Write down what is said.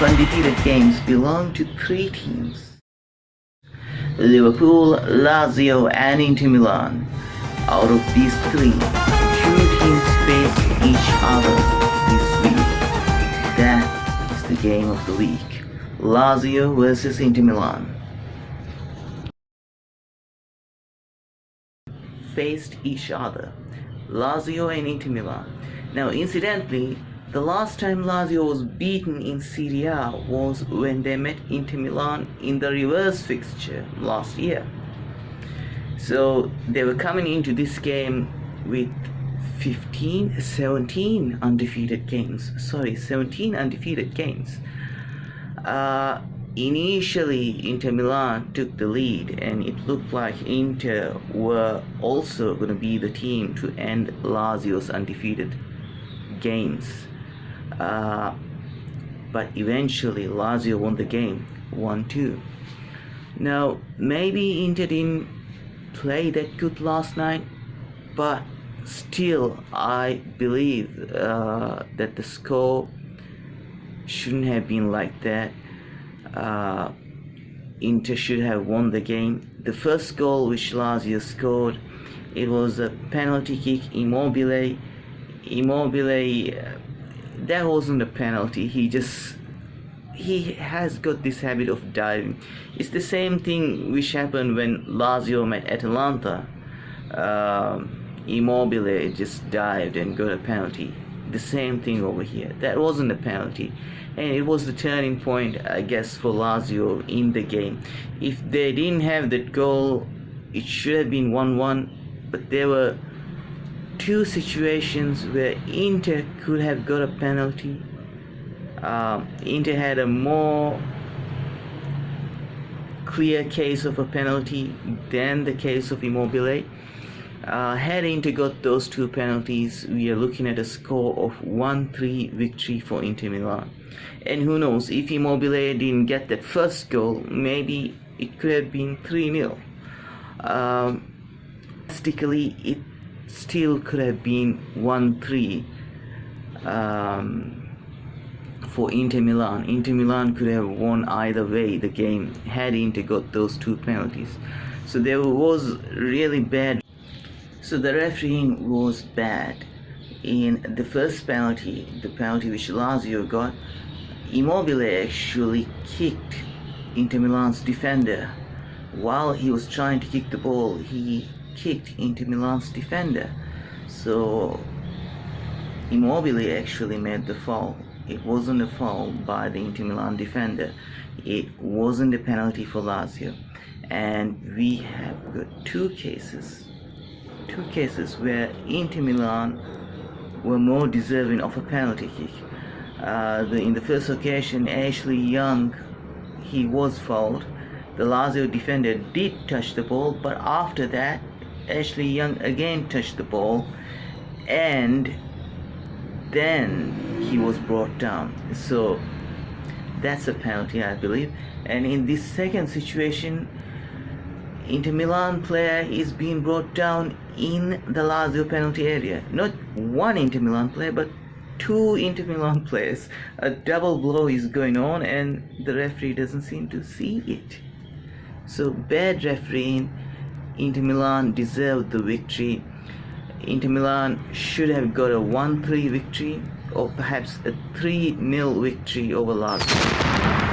of undefeated games belong to three teams: Liverpool, Lazio and Inter Milan. Out of these three, two teams face each other this week. That is the game of the week: Lazio versus Inter Milan. Faced each other, Lazio and Inter Milan. Now, incidentally, the last time Lazio was beaten in Serie A was when they met Inter Milan in the reverse fixture last year. So they were coming into this game with 17 undefeated games. 17 undefeated games. Initially, Inter Milan took the lead, and it looked like Inter were also going to be the team to end Lazio's undefeated games. But eventually, Lazio won the game 1-2. Now, maybe Inter didn't play that good last night, but still, I believe that the score shouldn't have been like that. Inter should have won the game. The first goal which Lazio scored, it was a penalty kick. Immobile, that wasn't a penalty. He has got this habit of diving. It's the same thing which happened when Lazio met Atalanta. Immobile just dived and got a penalty. The same thing over here. That wasn't a penalty, and it was the turning point, I guess, for Lazio in the game. If they didn't have that goal, it should have been 1-1. But there were two situations where Inter could have got a penalty. Inter had a more clear case of a penalty than the case of Immobile. Had Inter got those two penalties, we are looking at a score of 1-3 victory for Inter Milan. And who knows, if Immobile didn't get that first goal, maybe it could have been 3-0. Statistically, it still could have been 1-3 for Inter Milan. Inter Milan could have won either way the game had Inter got those two penalties. So there was really bad. So the refereeing was bad. In the first penalty, the penalty which Lazio got, Immobile actually kicked Inter Milan's defender. While he was trying to kick the ball, he kicked Inter Milan's defender. So Immobile actually made the foul. It wasn't a foul by the Inter Milan defender. It wasn't a penalty for Lazio. And we have got two cases where Inter Milan were more deserving of a penalty kick. In the first occasion, Ashley Young, he was fouled. The Lazio defender did touch the ball, but after that, Ashley Young again touched the ball, and then he was brought down. So that's a penalty, I believe. And in this second situation, Inter Milan player is being brought down in the Lazio penalty area. Not one Inter Milan player, but two Inter Milan players. A double blow is going on, and the referee doesn't seem to see it. So bad refereeing. Inter Milan deserved the victory. Inter Milan should have got a 1-3 victory, or perhaps a 3-0 victory over Lazio.